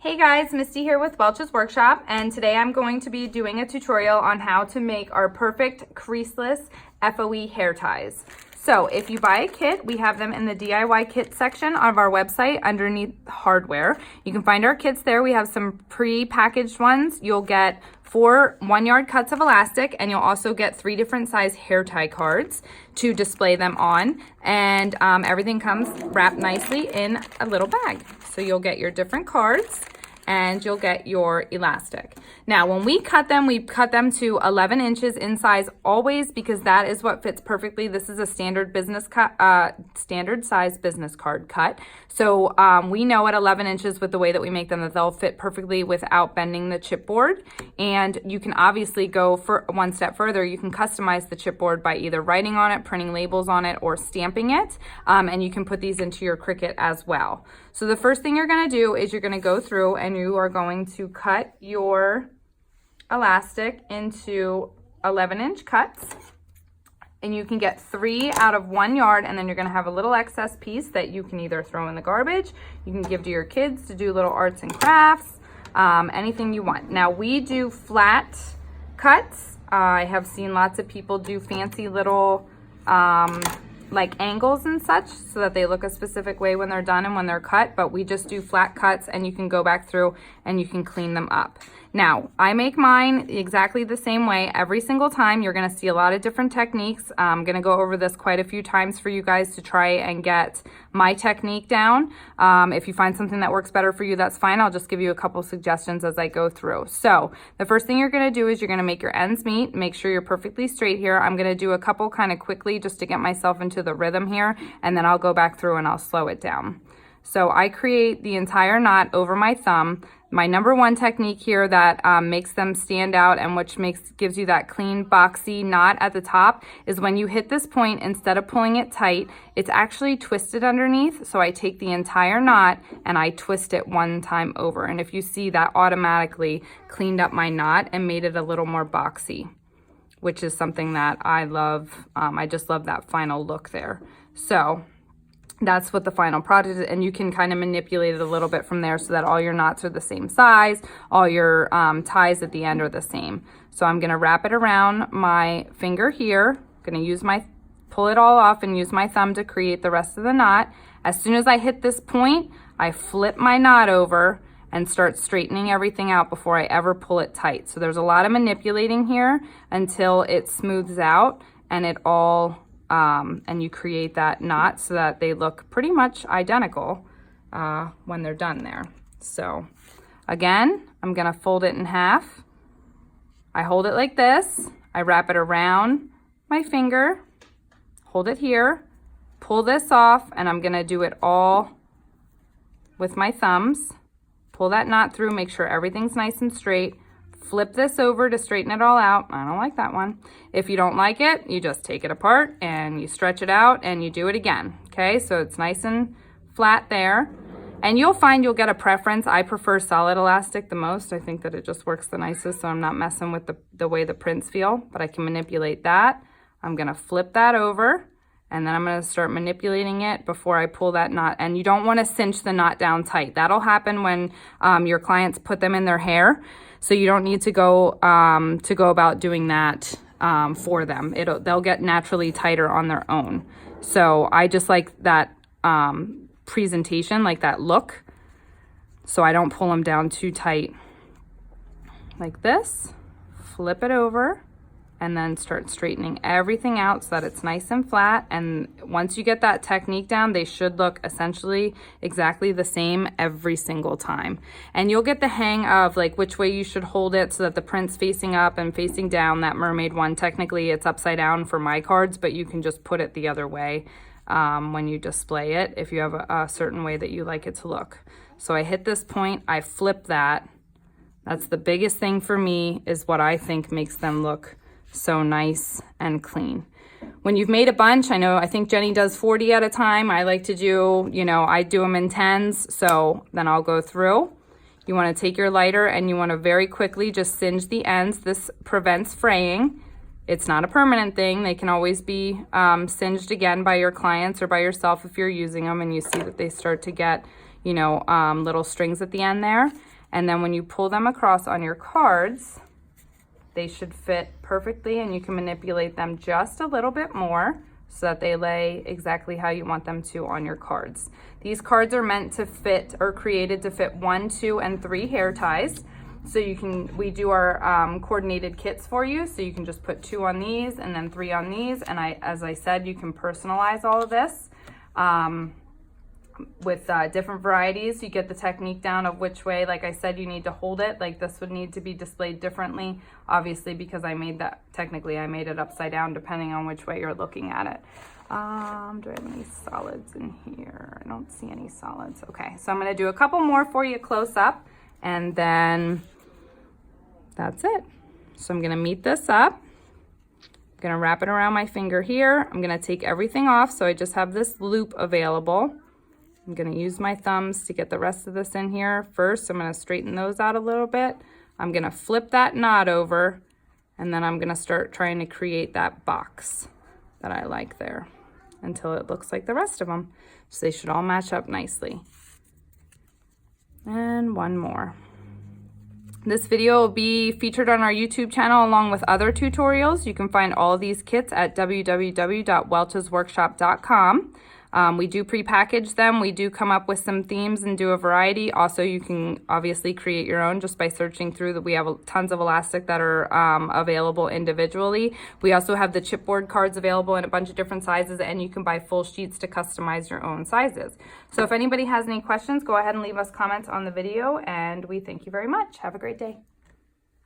Hey guys, Misty here with Welch's Workshop, and today I'm going to be doing a tutorial on how to make our perfect creaseless FOE hair ties. So if you buy a kit, we have them in the DIY kit section of our website underneath hardware. You can find our kits there. We have some pre-packaged ones. You'll get 4 1-yard cuts of elastic, and you'll also get 3 different size hair tie cards to display them on. And everything comes wrapped nicely in a little bag. So you'll get your different cards and you'll get your elastic. Now, when we cut them to 11 inches in size always, because that is what fits perfectly. This is a standard business cut, standard size business card cut. So we know at 11 inches with the way that we make them that they'll fit perfectly without bending the chipboard. And you can obviously go for one step further. You can customize the chipboard by either writing on it, printing labels on it, or stamping it. And you can put these into your Cricut as well. So the first thing you're gonna do is you're gonna go through and you are going to cut your elastic into 11-inch cuts. And you can get 3 out of 1 yard, and then you're gonna have a little excess piece that you can either throw in the garbage, you can give to your kids to do little arts and crafts, anything you want. Now we do flat cuts. I have seen lots of people do fancy little like angles and such so that they look a specific way when they're done and when they're cut, but we just do flat cuts, and you can go back through and you can clean them up. Now, I make mine exactly the same way every single time. You're gonna see a lot of different techniques. I'm gonna go over this quite a few times for you guys to try and get my technique down. If you find something that works better for you, that's fine. I'll just give you a couple suggestions as I go through. So the first thing you're gonna do is you're gonna make your ends meet. Make sure you're perfectly straight here. I'm gonna do a couple kind of quickly just to get myself into the rhythm here, and then I'll go back through and I'll slow it down. So I create the entire knot over my thumb. My number one technique here that makes them stand out and which gives you that clean boxy knot at the top is when you hit this point, instead of pulling it tight, it's actually twisted underneath. So I take the entire knot and I twist it 1 time over. And if you see, that automatically cleaned up my knot and made it a little more boxy, which is something that I love. I just love that final look there. So that's what the final product is, and you can kind of manipulate it a little bit from there so that all your knots are the same size, all your ties at the end are the same. So I'm gonna wrap it around my finger here, pull it all off and use my thumb to create the rest of the knot. As soon as I hit this point, I flip my knot over and start straightening everything out before I ever pull it tight. So there's a lot of manipulating here until it smooths out and it all and you create that knot so that they look pretty much identical when they're done there. So again, I'm gonna fold it in half. I hold it like this. I wrap it around my finger, hold it here, pull this off, and I'm gonna do it all with my thumbs. Pull that knot through, make sure everything's nice and straight. Flip this over to straighten it all out. I don't like that one. If you don't like it, you just take it apart and you stretch it out and you do it again. Okay, so it's nice and flat there. And you'll find you'll get a preference. I prefer solid elastic the most. I think that it just works the nicest, so I'm not messing with the way the prints feel, but I can manipulate that. I'm gonna flip that over, and then I'm gonna start manipulating it before I pull that knot. And you don't wanna cinch the knot down tight. That'll happen when your clients put them in their hair. So you don't need to go about doing that for them. They'll get naturally tighter on their own. So I just like that presentation, like that look. So I don't pull them down too tight like this. Flip it over and then start straightening everything out so that it's nice and flat. And once you get that technique down, they should look essentially exactly the same every single time. And you'll get the hang of like which way you should hold it so that the print's facing up and facing down. That mermaid one, technically it's upside down for my cards, but you can just put it the other way when you display it if you have a certain way that you like it to look. So I hit this point, I flip that. That's the biggest thing for me, is what I think makes them look so nice and clean. When you've made a bunch, I think Jenny does 40 at a time. I like to do, I do them in 10s. So then I'll go through. You want to take your lighter and you want to very quickly just singe the ends. This prevents fraying. It's not a permanent thing. They can always be singed again by your clients or by yourself if you're using them and you see that they start to get, little strings at the end there. And then when you pull them across on your cards, they should fit perfectly, and you can manipulate them just a little bit more so that they lay exactly how you want them to on your cards. These cards are meant to fit, or created to fit 1, 2, and 3 hair ties. So we do our coordinated kits for you. So you can just put 2 on these and then 3 on these. And as I said, you can personalize all of this with different varieties. You get the technique down of which way, like I said, you need to hold it. Like this would need to be displayed differently, obviously, because I made it upside down depending on which way you're looking at it. Do I have any solids in here? I don't see any solids. Okay, so I'm going to do a couple more for you close up, and then that's it. So I'm going to meet this up. I'm going to wrap it around my finger here. I'm going to take everything off so I just have this loop available. I'm going to use my thumbs to get the rest of this in here. First, I'm going to straighten those out a little bit. I'm going to flip that knot over, and then I'm going to start trying to create that box that I like there until it looks like the rest of them. So they should all match up nicely. And one more. This video will be featured on our YouTube channel along with other tutorials. You can find all of these kits at www.welchesworkshop.com. We do pre-package them. We do come up with some themes and do a variety. Also, you can obviously create your own just by searching through that. We have tons of elastic that are available individually. We also have the chipboard cards available in a bunch of different sizes, and you can buy full sheets to customize your own sizes. So if anybody has any questions, go ahead and leave us comments on the video, and we thank you very much. Have a great day.